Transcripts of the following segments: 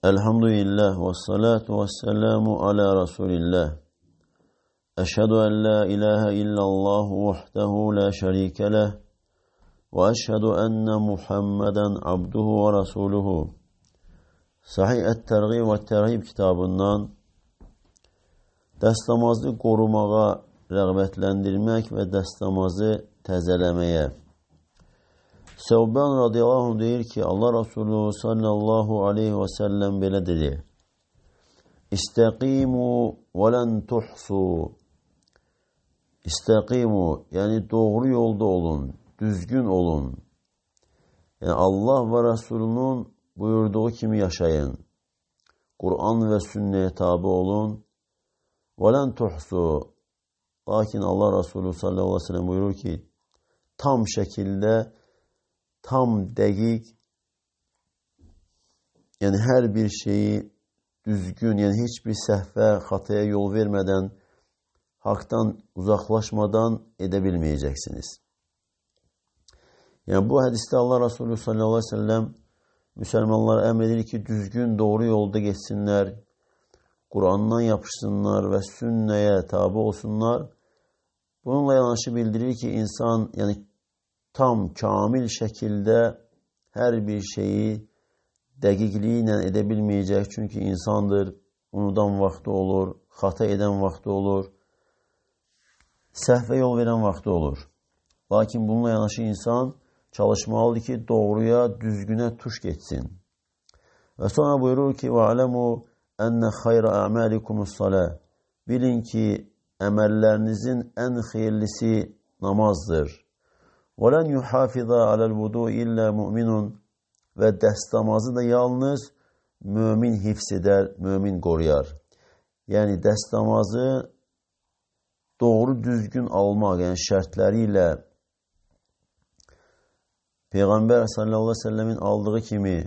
Elhamdülillah ve salatu ve selamu ala Resulillah. Eşhedü en la ilahe illallah vahdehu la şerike leh ve eşhedü enne Muhammeden abduhu ve resuluhu. Sahih et-Tergib ve Terhib kitabından dəstəmazı qorumağa rəğbətləndirmək və dəstəmazı təzələməyə. Sevban radiyallahu anh deyir ki, Allah Resulü sallallahu aleyhi ve sellem belə dedi: İstəqimu və lən tuhsu. İstəqimu, yəni doğru yolda olun, düzgün olun. Yəni Allah və Resulünün buyurduğu kimi yaşayın. Kur'an və sünnəyə tabi olun. Və lən tuhsu. Lakin Allah Resulü sallallahu aleyhi ve sellem buyurur ki, tam şəkildə, tam dəqiq, yəni hər bir şeyi düzgün, yəni heç bir səhvə, xataya yol vermədən, haqdan uzaqlaşmadan edə bilməyəcəksiniz. Yəni bu hədisdə Allah Resulü sallallahu aleyhi ve sellem müsəlmanlara əmr edir ki, düzgün, doğru yolda geçsinlər, Kur'an'dan yapışsınlar və sünnəyə tabi olsunlar. Bununla yanaşı bildirir ki, insan yəni tam, kamil şəkildə hər bir şeyi dəqiqliyi ilə edə bilməyəcək. Çünki insandır, unudan vaxtı olur, xata edən vaxtı olur, səhvə yol verən vaxtı olur. Lakin bununla yanaşı insan çalışmalıdır ki, doğruya, düzgünə tuş geçsin. Və sonra buyurur ki, وَعَلَمُوا أَنَّ خَيْرَ أَعْمَالِكُمُ الصَّلَاةِ. Bilin ki, əməllərinizin ən xeyirlisi namazdır. وَلَنْ يُحَافِظَ عَلَى الْوُضُوءِ إِلَّا مُؤْمِنٌ. Və dəstəmazı da yalnız mümin hifz edər, mümin qoruyar. Yəni dəstəmazı doğru düzgün almaq, yəni şərtləri ilə Peyğəmbər sallallahu aleyhi ve sellemin aldığı kimi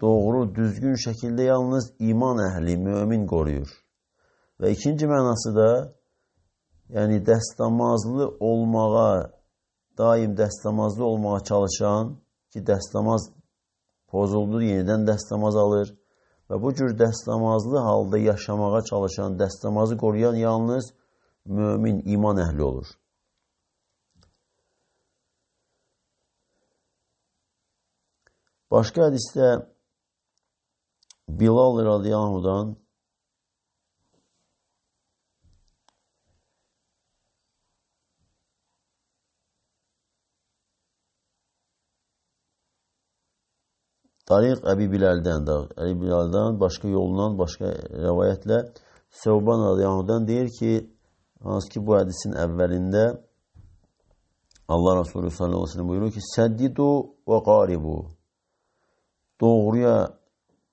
doğru, düzgün şəkildə yalnız iman əhli, mümin qoruyur. Və ikinci mənası da, yəni dəstəmazlı olmağa, daim dəstəmazlı olmağa çalışan ki, dəstəmaz pozuldu, yenidən dəstəmaz alır və bu cür dəstəmazlı halda yaşamağa çalışan, dəstəmazı qoruyan yalnız mümin, iman əhli olur. Başqa hədisdə Bilal radiyallahu anhudan Tariq Əbi Bilal'dan başqa yolundan, başqa rəvayətlə Sevban radiyallahu anhudan deyir ki, hansı ki bu hədisin əvvəlində Allah Resulü sallallahu aleyhi ve sellem buyurur ki, Səddidu və qaribu. Doğruya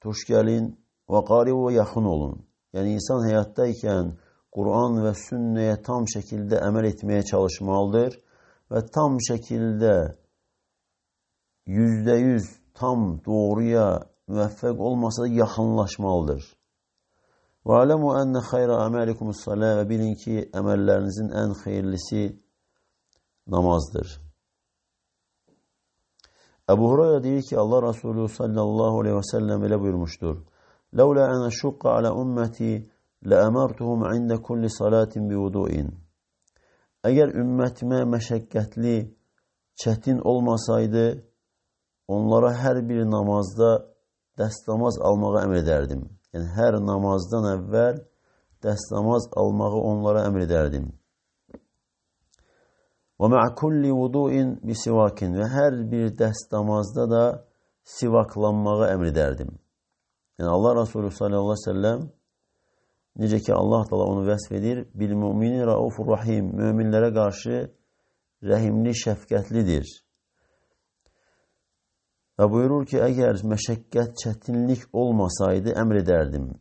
tuş gəlin və qaribu yaxın olun. Yəni insan həyatdayken Kur'an və sünnəyə tam şəkildə əməl etməyə çalışmalıdır və tam şəkildə %100 tam doğruya müvəffəq olmasa da yaxınlaşmalıdır. Və aləmu ənə xayrə əməlikumuz-salə. Və bilin ki, əməllərinizin ən xeyirlisi namazdır. Əbu Hurayra deyir ki, Allah Resulü sallallahu aleyhi ve sellem elə buyurmuşdur. Ləulə ənə şuqqa alə ümməti ləəmərtuhum ində kulli salatin bivuduin. Əgər ümmətimə məşəqqətli, çətin olmasaydı, onlara hər bir namazda dəstəmaz almağı əmr edərdim. Yəni, hər namazdan əvvəl dəstəmaz almağı onlara əmr edərdim. Və mə'ə kulli vudu'in bisivakin. Və hər bir dəstəmazda da sivaklanmağı əmr edərdim. Yəni, Allah Resulü sallallahu aleyhi ve sellem necə ki, Allah da onu vəsf edir, bil-mümini raufur rahim. Möminlərə qarşı rəhimli, şəfqətlidir. Və buyurur ki, əgər məşəqqət, çətinlik olmasaydı, əmr edərdim.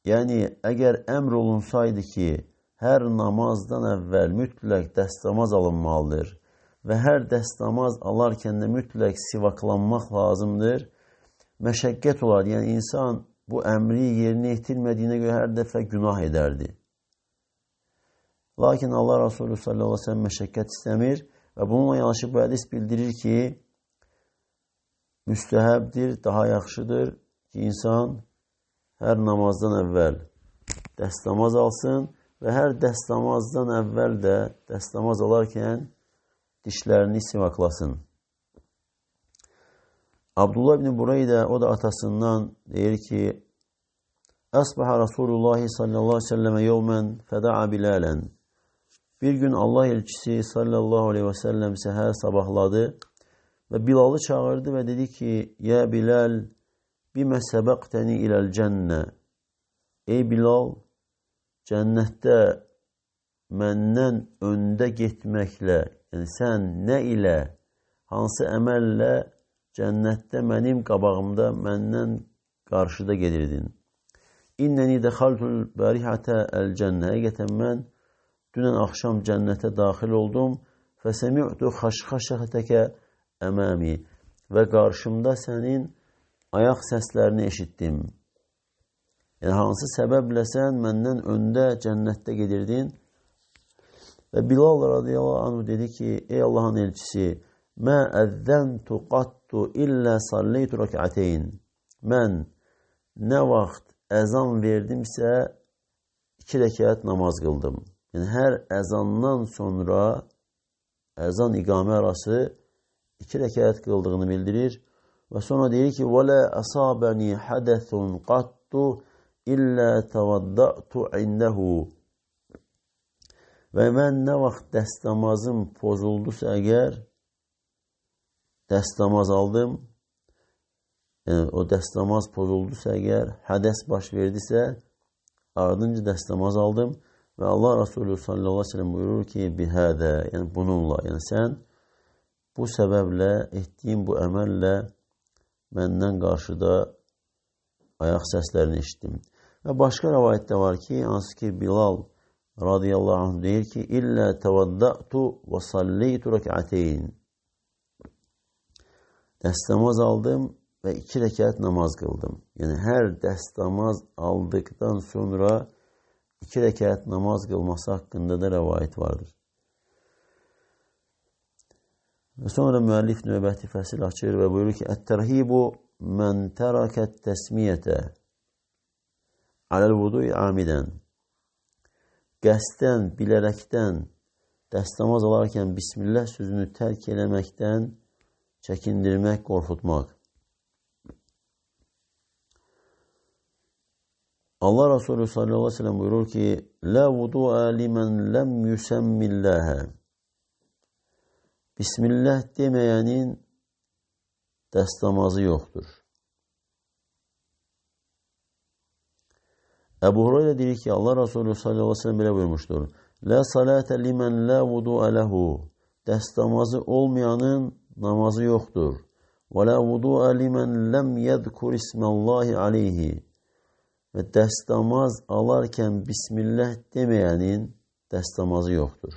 Yəni, əgər əmr olunsaydı ki, hər namazdan əvvəl mütləq dəstəmaz alınmalıdır və hər dəstəmaz alarkən də mütləq sivaklanmaq lazımdır, məşəqqət olar. Yəni, insan bu əmri yerinə yetirmədiyinə görə hər dəfə günah edərdi. Lakin Allah Resulü sallallahu aleyhi ve sellem məşəqqət istəmir və bununla yanaşı bu hədis bildirir ki, müstəhəbdir, daha yaxşıdır ki, insan hər namazdan əvvəl dəstəmaz alsın və hər dəstəmazdan əvvəl də dəstəmaz alarkən dişlərini sivaklasın. Abdullah ibn Bureydə, o da atasından deyir ki, Əsbəhə Rasulullah sallallahu aleyhi ve selleme yevmən fəda'a Bilələn. Bir gün Allah elçisi sallallahu aleyhi ve sellem səhər sabahladı və Bilalı çağırdı və dedi ki, Ya Bilal, bimə səbəqtəni iləl cənnə. Ey Bilal, cənnətdə məndən öndə getməklə, yəni sən nə ilə, hansı əməllə cənnətdə mənim qabağımda, məndən qarşıda gedirdin. İnnəni dəxaltul bərihətə əl-cənnə. Həqiqətən mən dünən axşam cənnətə daxil oldum. Fəsəmi'tu xaşxaşətəkə əməmi. Və qarşımda sənin ayaq səslərini eşitdim. Yəni, hansı səbəblə sən məndən öndə cənnətdə gedirdin? Və Bilal radiyallahu anh dedi ki, ey Allahın elçisi, mə əzzəntu qattu illə salleytu rəkəteyn. Mən nə vaxt əzan verdimsə 2 rəkət namaz qıldım. Yəni, hər əzandan sonra əzan iqamə arası 2 rəkət qıldığını bildirir. Və sonra deyir ki, وَلَا أَصَابَنِي حَدَثٌ قَطُّ إِلَّا تَوَدَّأْتُ عِنْدَهُ. Və mən nə vaxt dəstəmazım pozuldusa əgər, dəstəmaz aldım, yəni o dəstəmaz pozuldusa əgər, hədəs baş verdisə, ardınca dəstəmaz aldım və Allah Resulü sallallahu aleyhi ve sellem buyurur ki, bihədə, yəni bununla, yəni sən bu səbəblə, etdiyin bu əməllə məndən qarşıda ayaq səslərini eşitdim. Və başqa rəvayətdə var ki, hansı ki Bilal radiyallahu anh deyir ki, illə təvadda'tu və salleytu rəkəteyn. Dəstəmaz aldım və 2 rəkət namaz qıldım. Yəni, hər dəstəmaz aldıqdan sonra 2 rəkət namaz qılması haqqında da rəvayət vardır. Və sonra müəllif növbəti fəsil açır və buyurur ki, Ət-tərhibu mən tərəkət təsmiyyətə aləl-vudu'i amidən. Qəsdən, bilərəkdən dəstəmaz alarkən Bismillah sözünü tərk eləməkdən çəkindirmək, qorxutmaq. Allah Resulü sallallahu aleyhi ve sellem buyurur ki, La vudu'a limen lem yüsemmillâhe. Bismillah deməyənin dəstəmazı yoxdur. Əbu Hureyra deyir ki, Allah Resulü sallallahu aleyhi ve sellem belə buyurmuşdur. La salate limen la vudu'a lehu. Dəstəmazı olmayanın namazı yoxdur. Və la vudu'a limen lem yedkur isməllahi aleyhi. Və dəstəmaz alarkən Bismillah deməyənin dəstəmazı yoxdur.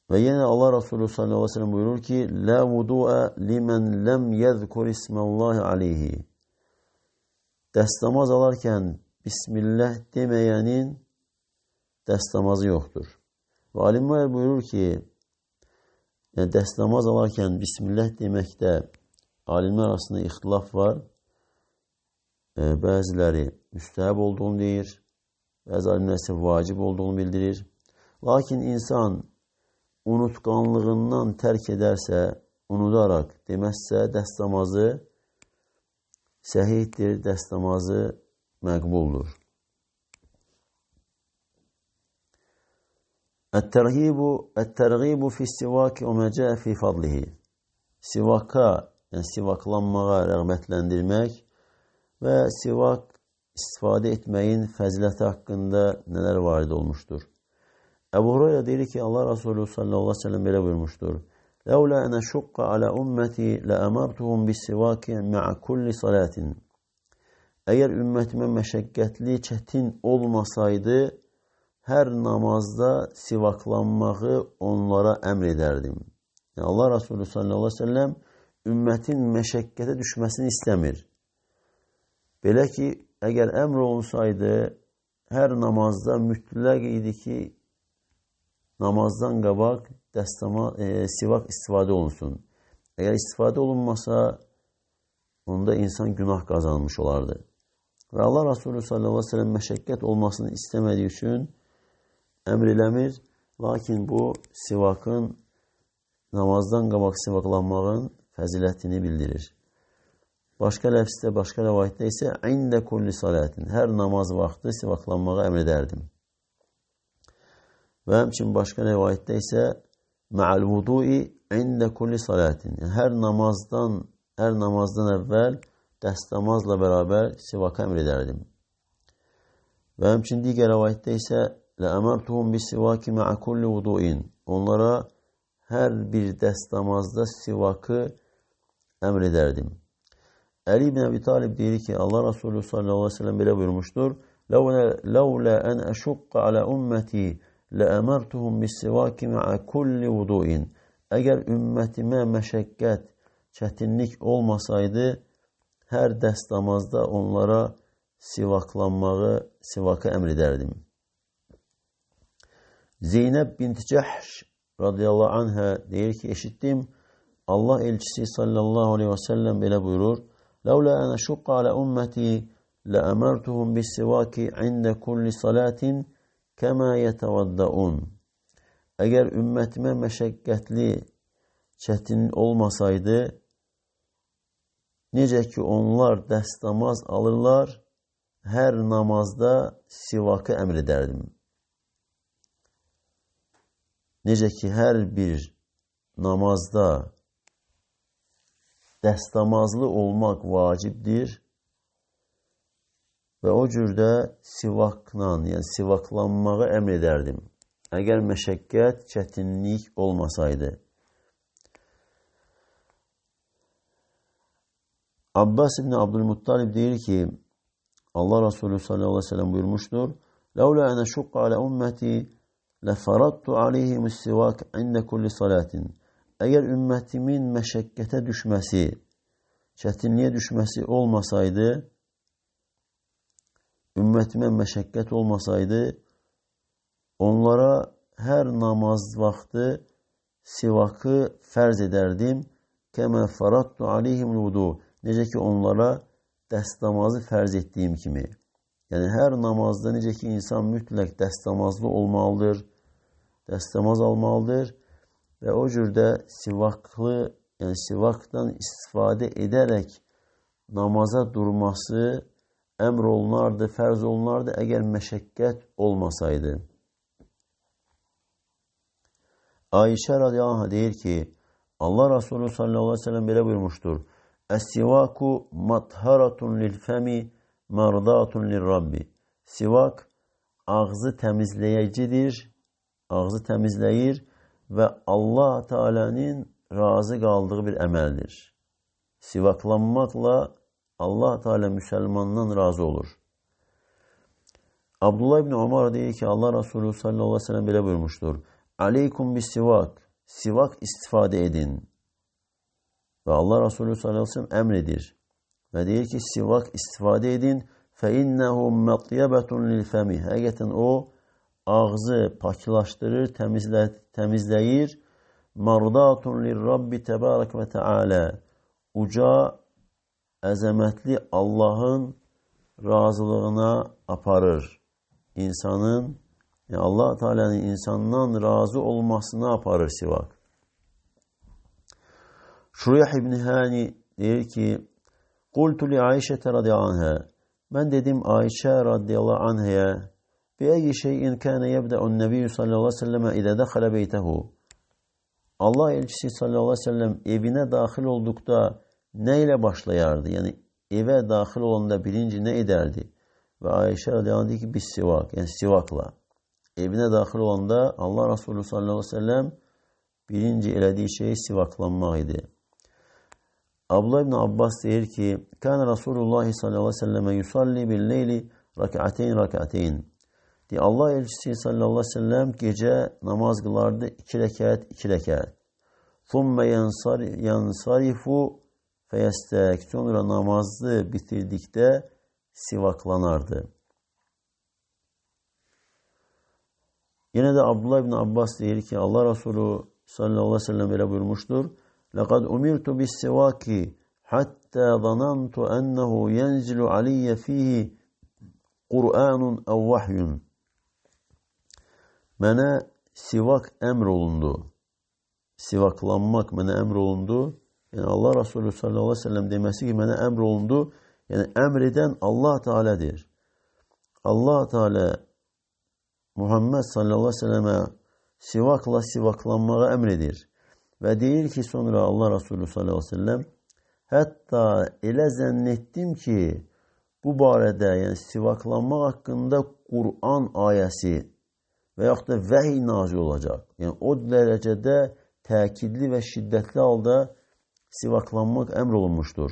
Və yenə Allah Resulü sallallahu aleyhi ve sellem buyurur ki, La vudu'a limen lem yezkur isməllahi aleyhi. Dəstəmaz alarkən Bismillah deməyənin dəstəmazı yoxdur. Və alimlər buyurur ki, yəni dəstəmaz alarkən Bismillah deməkdə alimlər arasında ixtilaf var. Bəziləri müstəhəb olduğunu deyir, bəzi alimlər isə vacib olduğunu bildirir. Lakin insan unutqanlığından tərk edərsə, unudaraq deməzsə, dəstəmazı səhihdir, dəstəmazı məqbuldur. Ət-tərğibu fis-sivaki və mə cəə fi fadlihi. Sivaka, yəni sivaklanmağa rəğbətləndirmək və sivak istifadə etməyin fəziləti haqqında nələr varid olmuşdur. Əbu Hureyra deyir ki, Allah Resulü sallallahu aleyhi ve sellem belə buyurmuşdur. Ləulə ənə şuqqa alə ümməti ləəmərtuhum bis-sivaki mə'a kulli salatin. Əgər ümmətimə məşəqqətli, çətin olmasaydı, hər namazda sivaklanmağı onlara əmr edərdim. Yəni, Allah Resulü sallallahu aleyhi ve sellem ümmətin məşəqqətə düşməsini istəmir. Belə ki, əgər əmr olunsaydı, hər namazda mütləq idi ki, namazdan qabaq sivak istifadə olunsun. Əgər istifadə olunmasa, onda insan günah qazanmış olardı. Və Allah Resulü sallallahu aleyhi ve sellem məşəqqət olmasını istəmədiyi üçün əmr eləmir. Lakin bu sivakın, namazdan qabaq sivaklanmağın fəzilətini bildirir. Başqa ləfsdə, başqa rəvayətdə isə ində kulli salatin, hər namaz vaxtı sivaklanmağı əmr edərdim. Və həmçin başqa rəvayətdə isə ma'al vudui ində kulli salatin, hər namazdan əvvəl dəstəmazla bərabər sivaka əmr edərdim. Və həmçin digər rəvayətdə isə ləəmərtuhum bis sivaki ma'a kulli vuduin, onlara hər bir dəstəmazda sivakı əmr edərdim. Əli ibn Əbi Talib deyir ki, Allah Resulü sallallahu aleyhi ve sellem belə buyurmuşdur. Ləulə ən əşuqqa alə ümməti ləəmərtuhum bis sivaki ma'a kulli vuduin. Əgər ümmətimə məşəqqət, çətinlik olmasaydı, hər dəstəmazda onlara sivakı əmr edərdim. Zeynəb bint Cəhş radiyallahu anhə deyir ki, eşitdim, Allah elçisi sallallahu aleyhi ve sellem belə buyurur. Ləulə ənə şuqqa alə ümməti ləəmərtuhum bis sivaki ində kulli salatin kəmə yətəvəddəun. Əgər ümmətimə məşəqqətli, çətin olmasaydı, necə ki onlar dəstəmaz alırlar, hər namazda sivakı əmr edərdim. Necə ki hər bir namazda dəstəmazlı olmaq vacibdir və o cürdə sivakla, yəni sivaklanmağı əmr edərdim. Əgər məşəqqət, çətinlik olmasaydı. Abbas ibn Abdülmuttalib deyir ki, Allah Resulü sallallahu aleyhi ve sellem buyurmuşdur. Ləulə ənə şuqqa alə ümməti ləfəradtu aleyhimus sivak ində kulli salatin. Əgər ümmətimin məşəqqətə düşməsi, çətinliyə düşməsi olmasaydı, ümmətimə məşəqqət olmasaydı, onlara hər namaz vaxtı sivakı fərz edərdim. Kəmə fəradtu aleyhimul vudu. Necə ki onlara dəstəmazı fərz etdiyim kimi. Yəni hər namazda necə ki insan mütləq dəstəmazlı olmalıdır, dəstəmaz almalıdır və o cürdə sivakdan istifadə edərək namaza durması əmr olunardı, fərz olunardı əgər məşəqqət olmasaydı. Ayşə radiyallahu anh deyir ki, Allah Resulü sallallahu aleyhi ve sellem belə buyurmuşdur. Əs-sivaku matharatun lil-fəmi mərdatun lil-rabbi. Sivak ağzı təmizləyicidir, ağzı təmizləyir və Allah Teala'nın razı qaldığı bir əməldir. Sivaklanmaqla Allah Teala müsəlmandan razı olur. Abdullah ibn Umar deyir ki, Allah Resulü sallallahu aleyhi ve sellem belə buyurmuşdur. Aleykum bis sivak. Sivak istifadə edin. Və Allah Resulü sallallahu aleyhi ve sellem əmr edir. Və deyir ki, sivak istifadə edin. فَاِنَّهُ مَطْيَبَةٌ لِلْفَمِ. Həqiqətən o, ağzı paklaşdırır, təmizləyir. مَرْضَاتٌ لِلْرَبِّ تَبَارَكَ وَتَعَالَى. Uca, əzəmətli Allahın razılığına aparır. İnsanın, yəni Allah Teala'nın insandan razı olmasına aparır sivak. Şureyh ibn Hani deyir ki, Qultu li Ayşətə radiyallahu anhə. Mən dedim Ayşə radiyallahu anhəyə, Bi-əyi şeyin kənə yəbdə'un nəbiyyü sallallahu aleyhi ve sellemə idə dəxələ beytəhu. Allah elçisi sallallahu aleyhi ve sellem evinə daxil olduqda nə ilə başlayardı? Yəni evə daxil olanda birinci nə edərdi? Və Ayşə radiyallahu anh deyir ki, bis sivak, yəni sivakla. Evinə daxil olanda Allah Resulü sallallahu aleyhi ve sellem birinci elədiyi şey sivaklanmaq idi. Abdullah ibn Abbas deyir ki, Kâne Resulullah sallallahu aleyhi ve selleme yusalli bil-leyli rak'ateyn. Allah elçisi sallallahu aleyhi ve sellem gece namaz kılardı 2 rekat 2 rekat. Thumme yansarifu feyestek. Sonra namazı bitirdikte sivaklanardı. Yine de Abdullah ibn Abbas deyir ki, Allah Resulü sallallahu aleyhi ve sellem belə buyurmuşdur. لَقَدْ أُمِرْتُ بِالسِّوَاكِ حَتَّى ظَنَنْتُ أَنَّهُ يَنْزِلُ عَلِيَّ فِيهِ قُرْآنٌ أَوْ وَحْيٌ. Mənə sivak əmr olundu. Sivaklanmaq mənə əmr olundu. Yəni Allah Resulü sallallahu aleyhi ve sellem deməsi ki, mənə əmr olundu. Yəni əmr edən Allah Teala'dır. Allah Teala Muhammed sallallahu aleyhi ve sellemə sivakla sivaklanmağa əmr edir. Və deyir ki, sonra Allah Resulü sallallahu aleyhi ve sellem, hətta elə zənn etdim ki, bu barədə, yəni sivaklanmaq haqqında Kur'an ayəsi və yaxud da vəhiy nazil olacaq. Yəni o dərəcədə təkidli və şiddətli halda sivaklanmaq əmr olunmuşdur.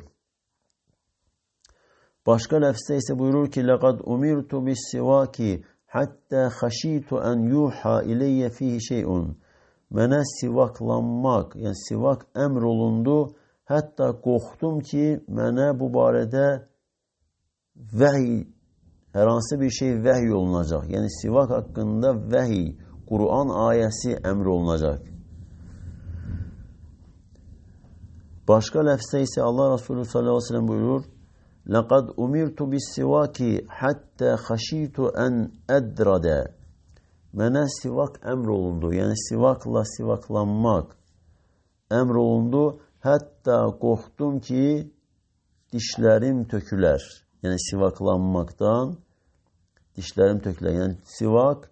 Başqa ləfzdə isə buyurur ki, لَقَدْ أُمِرْتُ بِالسِّوَاكِ حَتَّى خَشِيتُ أَنْ يُوحَى إِلَيَّ فِيهِ شَيْءٌ. Mənə sivaklanmaq, yəni sivak əmr olundu. Hətta qorxdum ki, mənə bu barədə vəhiy, hər hansı bir şey vəhiy olunacaq. Yəni sivak haqqında vəhiy, Kur'an ayəsi əmr olunacaq. Başqa ləfzdə isə Allah Resulü sallallahu aleyhi ve sellem buyurur, لَقَدْ أُمِرْتُ بِالسِّوَاكِ حَتَّى خَشِيتُ أَنْ أَدْرَدَ. Mənə sivak əmr olundu. Yəni sivakla sivaklanmaq əmr olundu. Hətta qorxdum ki, dişlərim tökülər. Yəni sivaklanmaqdan dişlərim tökülər. Yəni sivak,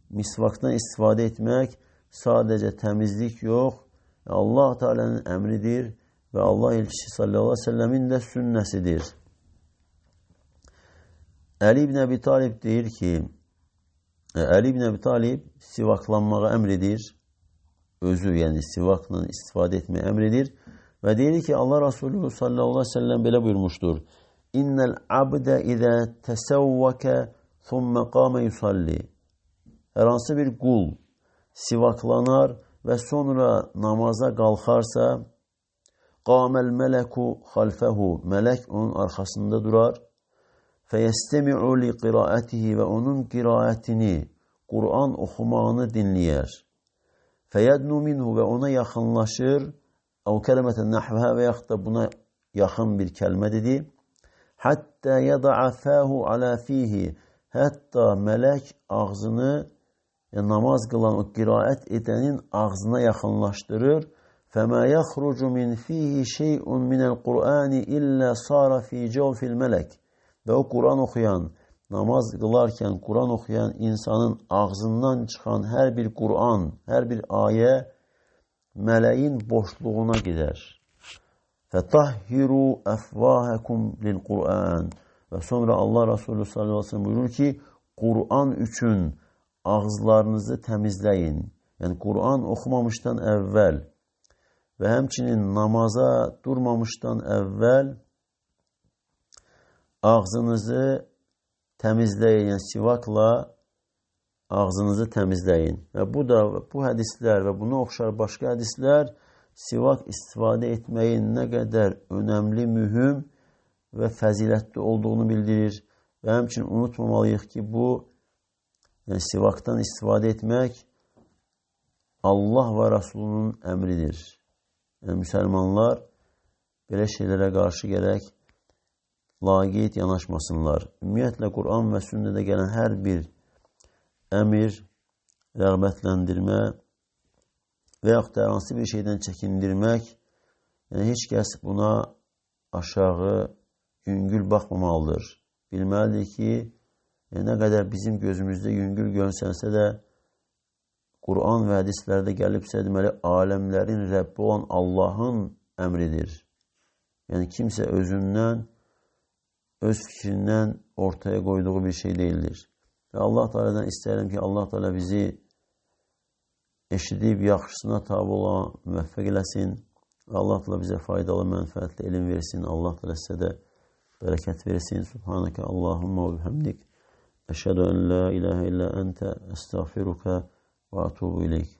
misvakdan istifadə etmək sadəcə təmizlik yox, Allah Teala'nın əmridir və Allah elçisi sallallahu aleyhi ve sellemin də sünnəsidir. Ali ibn Abi Talib deyir ki, Ali ibn Abi Talib sivaklanmağa əmr edir. Özü, yəni sivakla istifadə etməyə əmr edir. Və deyir ki, Allah Resulü sallallahu aleyhi ve sellem belə buyurmuşdur. İnnel abde izə təsəvvəkə thummə qamə yusalli. Hər hansı bir qul sivaklanar və sonra namaza qalxarsa, qaməl mələku xalfəhu. Mələk onun arxasında durar. Fəyəstəmi'u li qiraətihi və onun qiraətini, Kur'an oxumağını dinləyər. Fəyədnu minhu və ona yaxınlaşır. Əv kəlmətən nəhvəhə və yaxud da buna yaxın bir kəlmə dedi. Həttə yəda'a fəhu alə fihi. Hətta mələk ağzını, yəni namaz qılan o qiraət edənin ağzına yaxınlaşdırır. Fəmə yəxrucu min fihi şey'un minəl Qur'ani illə sara fi cəvfil mələk. Və o Kur'an oxuyan, namaz qılarkən Kur'an oxuyan insanın ağzından çıxan hər bir Kur'an, hər bir ayə mələyin boşluğuna gedər. Fətahhiru əfvahəkum lil Qur'an. Və sonra Allah Resulü sallallahu aleyhi ve sellem buyurur ki, Kur'an üçün ağızlarınızı təmizləyin. Yəni Kur'an oxumamışdan əvvəl və həmçinin namaza durmamışdan əvvəl ağzınızı təmizləyin, yəni sivakla ağzınızı təmizləyin. Və bu hədislər və buna oxşar başqa hədislər sivak istifadə etməyin nə qədər önəmli, mühüm və fəzilətli olduğunu bildirir. Və həmçinin unutmamalıyıq ki, bu yəni sivakdan istifadə etmək Allah və Rasulunun əmridir. Yəni müsəlmanlar belə şeylərə qarşı gərək laqeyd yanaşmasınlar. Ümumiyyətlə, Kur'an və sünnədə gələn hər bir əmir, rəğbətləndirmə və yaxud da hansı bir şeydən çəkindirmək, yəni heç kəs buna aşağı, yüngül baxmamalıdır. Bilməlidir ki, nə qədər bizim gözümüzdə yüngül görünsənsə də, Kur'an və hədislərdə gəlibsə, deməli, aləmlərin Rəbbi olan Allahın əmridir. Yəni, kimsə özündən, öz fikrindən ortaya qoyduğu bir şey deyildir. Və Allah Teala'dan istəyirəm ki, Allah Teala bizi eşidib yaxşısına tabi olan müvəffəq eləsin. Allah Teala bizə faydalı, mənfəətli elm versin. Allah Teala sizə də bərəkət versin. Subhanəkə Allahumma və bihamdik. Əşhədu ən la ilahə illə əntə əstəğfiruka və atubu ileyk.